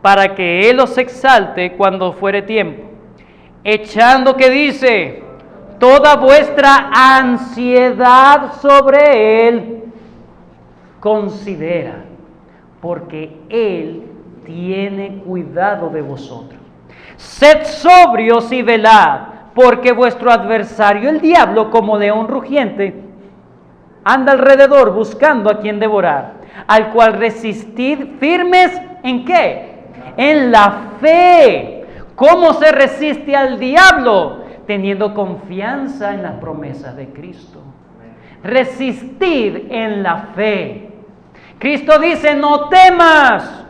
para que Él os exalte cuando fuere tiempo, echando, que dice, toda vuestra ansiedad sobre Él, considera, porque Él tiene cuidado de vosotros. Sed sobrios y velad, porque vuestro adversario, el diablo, como león rugiente, anda alrededor buscando a quien devorar, al cual resistid firmes, ¿en qué? En la fe. ¿Cómo se resiste al diablo? Teniendo confianza en las promesas de Cristo. Resistid en la fe. Cristo dice, no temas.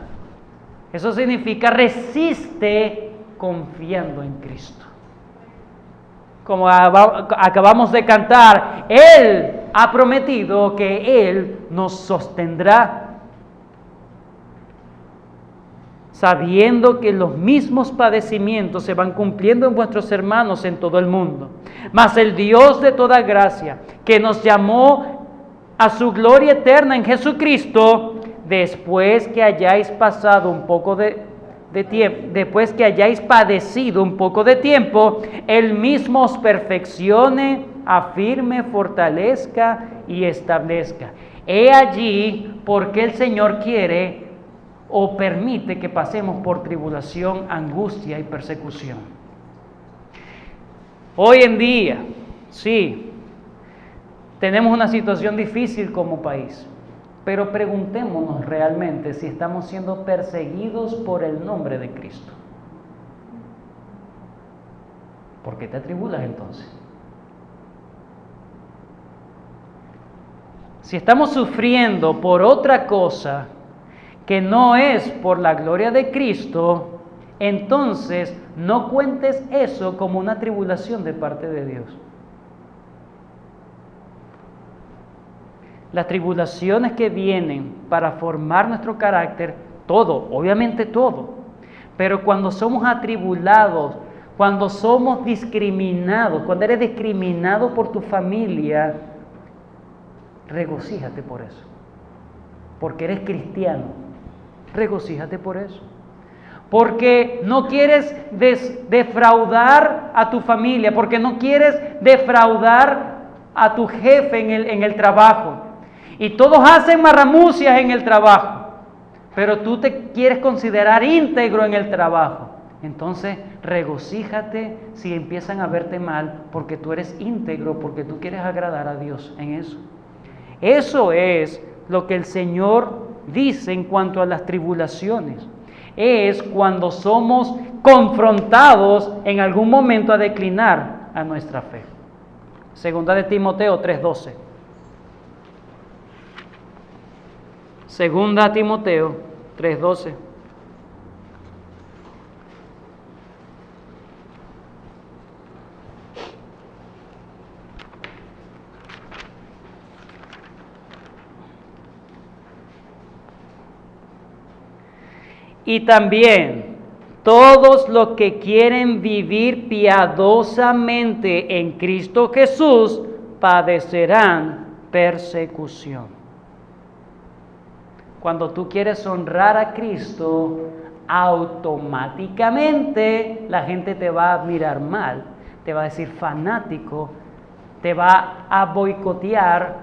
Eso significa resiste confiando en Cristo. Como acabamos de cantar, Él ha prometido que Él nos sostendrá. Sabiendo que los mismos padecimientos se van cumpliendo en vuestros hermanos en todo el mundo. Mas el Dios de toda gracia, que nos llamó a su gloria eterna en Jesucristo, después que hayáis pasado un poco de tiempo, después que hayáis padecido un poco de tiempo, Él mismo os perfeccione, afirme, fortalezca y establezca. He allí porque el Señor quiere o permite que pasemos por tribulación, angustia y persecución. Hoy en día, sí, tenemos una situación difícil como país, pero preguntémonos realmente si estamos siendo perseguidos por el nombre de Cristo. ¿Por qué te atribulas entonces? Si estamos sufriendo por otra cosa que no es por la gloria de Cristo, entonces no cuentes eso como una tribulación de parte de Dios. Las tribulaciones que vienen para formar nuestro carácter, todo, obviamente todo, pero cuando somos atribulados, cuando somos discriminados, cuando eres discriminado por tu familia, regocíjate por eso, porque eres cristiano. Regocíjate por eso. Porque no quieres defraudar a tu familia, porque no quieres defraudar a tu jefe en el trabajo. Y todos hacen marramucias en el trabajo, pero tú te quieres considerar íntegro en el trabajo. Entonces, regocíjate si empiezan a verte mal, porque tú eres íntegro, porque tú quieres agradar a Dios en eso. Eso es lo que el Señor dice en cuanto a las tribulaciones. Es cuando somos confrontados en algún momento a declinar a nuestra fe. Segunda de Timoteo 3:12. Segunda Timoteo 3:12. Y también todos los que quieren vivir piadosamente en Cristo Jesús padecerán persecución. Cuando tú quieres honrar a Cristo, automáticamente la gente te va a mirar mal, te va a decir fanático, te va a boicotear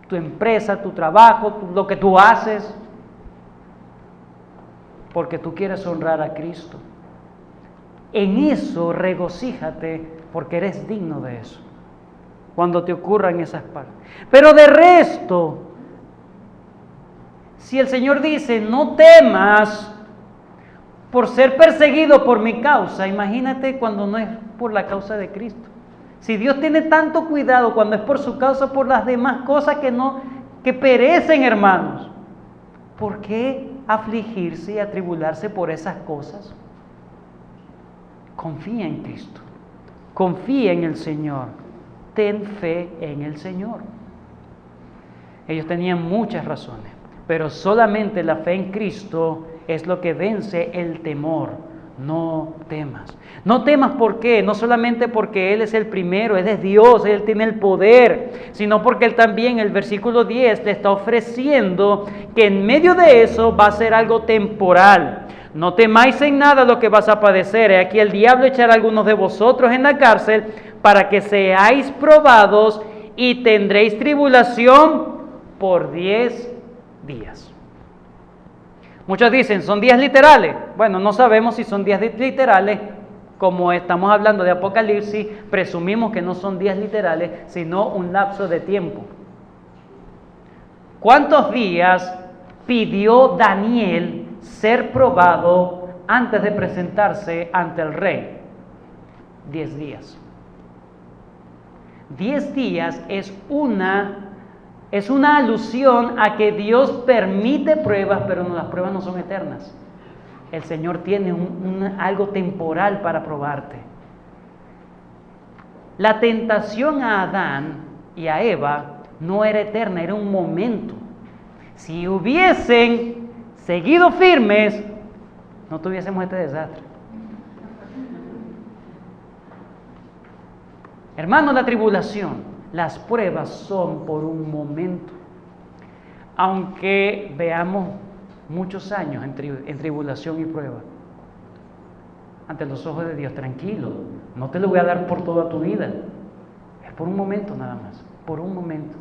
tu empresa, tu trabajo, lo que tú haces, porque tú quieres honrar a Cristo. En eso regocíjate, porque eres digno de eso, cuando te ocurran esas partes. Pero de resto, si el Señor dice, no temas por ser perseguido por mi causa, imagínate cuando no es por la causa de Cristo. Si Dios tiene tanto cuidado cuando es por su causa, por las demás cosas que perecen, hermanos, ¿por qué afligirse y atribularse por esas cosas? Confía en Cristo, confía en el Señor, ten fe en el Señor. Ellos tenían muchas razones Pero solamente la fe en Cristo es lo que vence el temor. No temas. No temas, ¿por qué? No solamente porque Él es el primero, Él es Dios, Él tiene el poder, sino porque Él también, el versículo 10, le está ofreciendo que en medio de eso va a ser algo temporal. No temáis en nada lo que vas a padecer. Aquí el diablo echará a algunos de vosotros en la cárcel para que seáis probados y tendréis tribulación por 10 días. Muchos dicen, ¿son días literales? Bueno, no sabemos si son días literales. Como estamos hablando de Apocalipsis, presumimos que no son días literales, sino un lapso de tiempo. ¿Cuántos días pidió Daniel ser probado antes de presentarse ante el rey? 10 días. 10 días es una alusión a que Dios permite pruebas, pero las pruebas no son eternas. El Señor tiene algo temporal para probarte. La tentación a Adán y a Eva no era eterna, era un momento. Si hubiesen seguido firmes, no tuviésemos este desastre. Hermanos, la tribulación, las pruebas son por un momento. Aunque veamos muchos años en tribulación y prueba, ante los ojos de Dios, tranquilo, no te lo voy a dar por toda tu vida, es por un momento nada más, por un momento.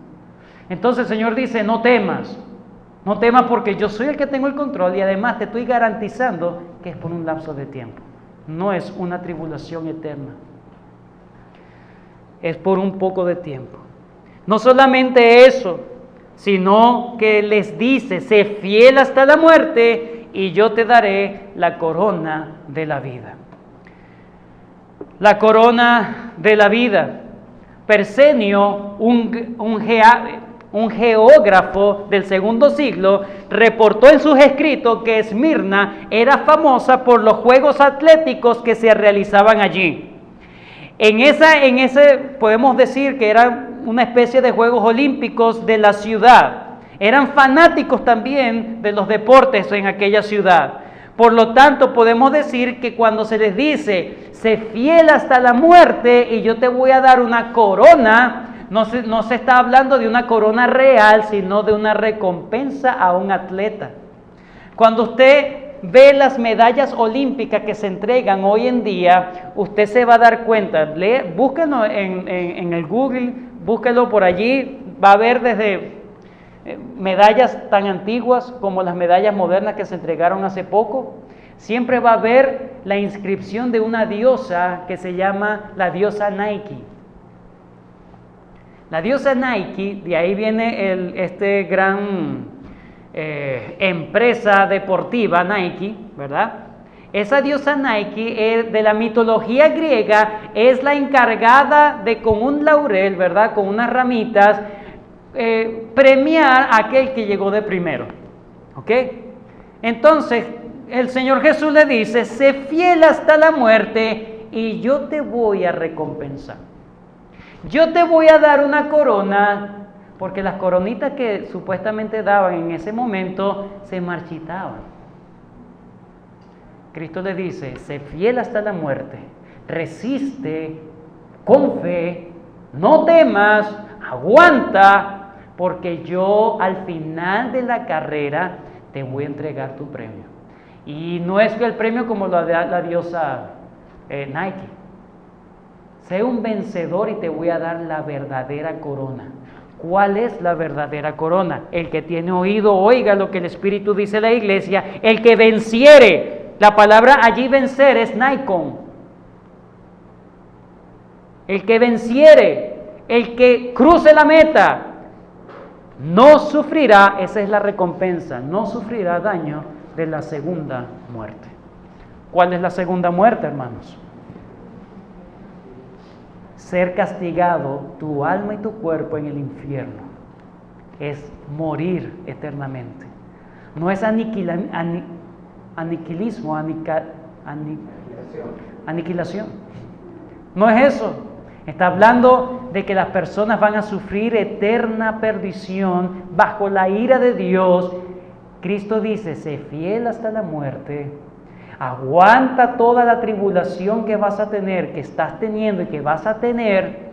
Entonces el Señor dice, no temas porque yo soy el que tengo el control y además te estoy garantizando que es por un lapso de tiempo, no es una tribulación eterna, es por un poco de tiempo. No solamente eso, sino que les dice, sé fiel hasta la muerte y yo te daré la corona de la vida. La corona de la vida. Persenio, un geógrafo del segundo siglo, reportó en sus escritos que Esmirna era famosa por los juegos atléticos que se realizaban allí. En ese podemos decir que eran una especie de Juegos Olímpicos de la ciudad. Eran fanáticos también de los deportes en aquella ciudad. Por lo tanto, podemos decir que cuando se les dice, sé fiel hasta la muerte y yo te voy a dar una corona, no se está hablando de una corona real, sino de una recompensa a un atleta. Cuando usted ve las medallas olímpicas que se entregan hoy en día, usted se va a dar cuenta, búsquenlo en el Google, búsquelo por allí, va a ver desde medallas tan antiguas como las medallas modernas que se entregaron hace poco. Siempre va a haber la inscripción de una diosa que se llama la diosa Nike. La diosa Nike, de ahí viene este gran empresa deportiva Nike, ¿verdad? Esa diosa Nike de la mitología griega es la encargada de con un laurel, ¿verdad? Con unas ramitas, premiar a aquel que llegó de primero, ¿ok? Entonces el Señor Jesús le dice, sé fiel hasta la muerte y yo te voy a recompensar. Yo te voy a dar una corona. Porque las coronitas que supuestamente daban en ese momento se marchitaban. Cristo le dice, sé fiel hasta la muerte, resiste con fe, no temas, aguanta, porque yo al final de la carrera te voy a entregar tu premio. Y no es que el premio como lo da la diosa Nike. Sé un vencedor y te voy a dar la verdadera corona. ¿Cuál es la verdadera corona? El que tiene oído, oiga lo que el Espíritu dice a la iglesia. El que venciere, la palabra allí vencer es Nikon. El que venciere, el que cruce la meta, no sufrirá, esa es la recompensa, no sufrirá daño de la segunda muerte. ¿Cuál es la segunda muerte, hermanos? Ser castigado tu alma y tu cuerpo en el infierno. Es morir eternamente. No es aniquilismo, aniquilación. No es eso. Está hablando de que las personas van a sufrir eterna perdición bajo la ira de Dios Cristo dice, sé fiel hasta la muerte, aguanta toda la tribulación que vas a tener, que estás teniendo y que vas a tener,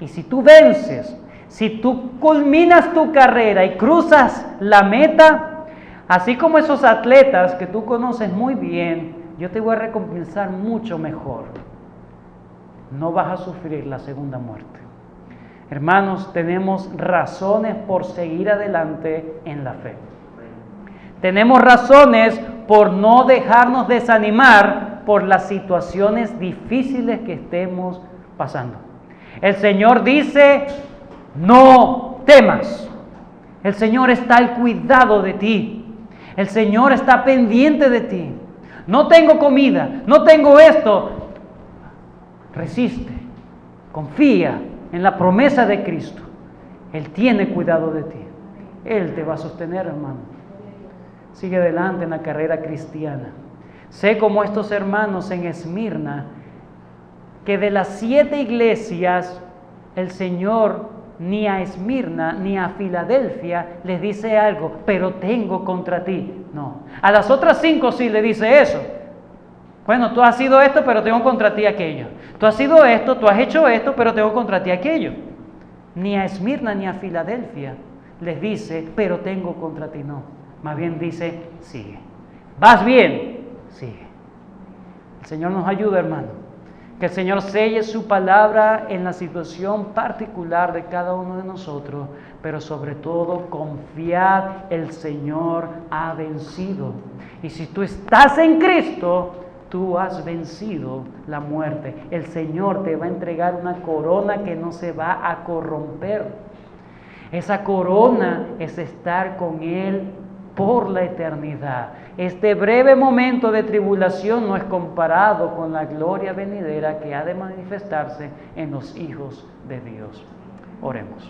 y si tú vences, si tú culminas tu carrera y cruzas la meta, así como esos atletas que tú conoces muy bien, yo te voy a recompensar mucho mejor. No vas a sufrir la segunda muerte. Hermanos, tenemos razones por seguir adelante en la fe. Tenemos razones por no dejarnos desanimar por las situaciones difíciles que estemos pasando. El Señor dice, no temas. El Señor está al cuidado de ti. El Señor está pendiente de ti. No tengo comida, no tengo esto. Resiste, confía en la promesa de Cristo. Él tiene cuidado de ti. Él te va a sostener, hermano. Sigue adelante en la carrera cristiana. Sé como estos hermanos en Esmirna, que de las 7 iglesias, el Señor ni a Esmirna ni a Filadelfia les dice algo, pero tengo contra ti. No. A las otras 5 sí le dice eso. Bueno, tú has sido esto, pero tengo contra ti aquello. Tú has sido esto, tú has hecho esto, pero tengo contra ti aquello. Ni a Esmirna ni a Filadelfia les dice, pero tengo contra ti. No. Más bien dice, sigue. ¿Vas bien? Sigue. El Señor nos ayuda, hermano. Que el Señor selle su palabra en la situación particular de cada uno de nosotros, pero sobre todo confiad, el Señor ha vencido. Y si tú estás en Cristo, tú has vencido la muerte. El Señor te va a entregar una corona que no se va a corromper. Esa corona es estar con Él por la eternidad. Este breve momento de tribulación no es comparado con la gloria venidera que ha de manifestarse en los hijos de Dios. Oremos.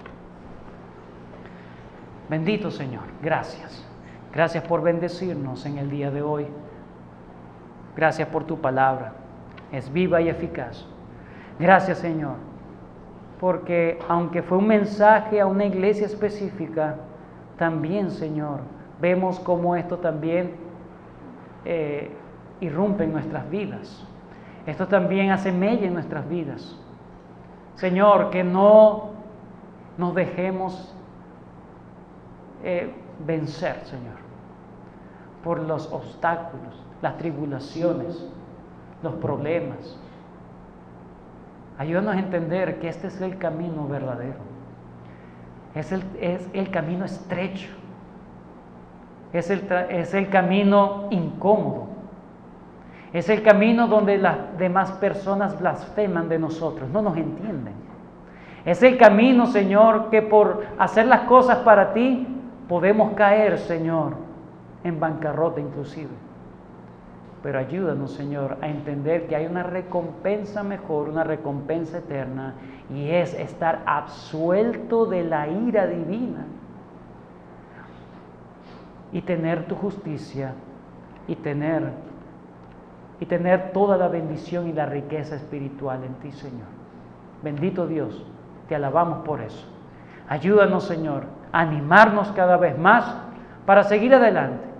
Bendito Señor, gracias. Gracias por bendecirnos en el día de hoy. Gracias por tu palabra. Es viva y eficaz. Gracias, Señor, porque aunque fue un mensaje a una iglesia específica, también, Señor, vemos cómo esto también irrumpe en nuestras vidas. Esto también hace mella en nuestras vidas. Señor, que no nos dejemos vencer, Señor, por los obstáculos, las tribulaciones, los problemas. Ayúdanos a entender que este es el camino verdadero. Es el camino estrecho. Es el camino incómodo. Es el camino donde las demás personas blasfeman de nosotros, no nos entienden. Es el camino, Señor, que por hacer las cosas para ti podemos caer, Señor, en bancarrota inclusive. Pero ayúdanos, Señor, a entender que hay una recompensa mejor, una recompensa eterna, y es estar absuelto de la ira divina y tener tu justicia y tener toda la bendición y la riqueza espiritual en ti, Señor. Bendito Dios, te alabamos por eso. Ayúdanos, Señor, a animarnos cada vez más para seguir adelante.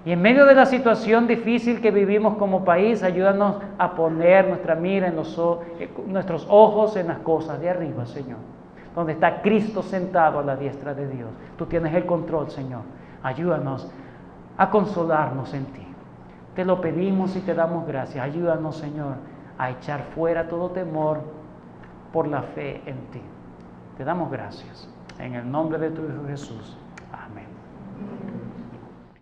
Y en medio de la situación difícil que vivimos como país, ayúdanos a poner nuestra mira en nuestros ojos en las cosas de arriba, Señor, donde está Cristo sentado a la diestra de Dios. Tú tienes el control, Señor. Ayúdanos a consolarnos en ti. Te lo pedimos y te damos gracias. Ayúdanos, Señor, a echar fuera todo temor por la fe en ti. Te damos gracias. En el nombre de tu Hijo Jesús. Amén.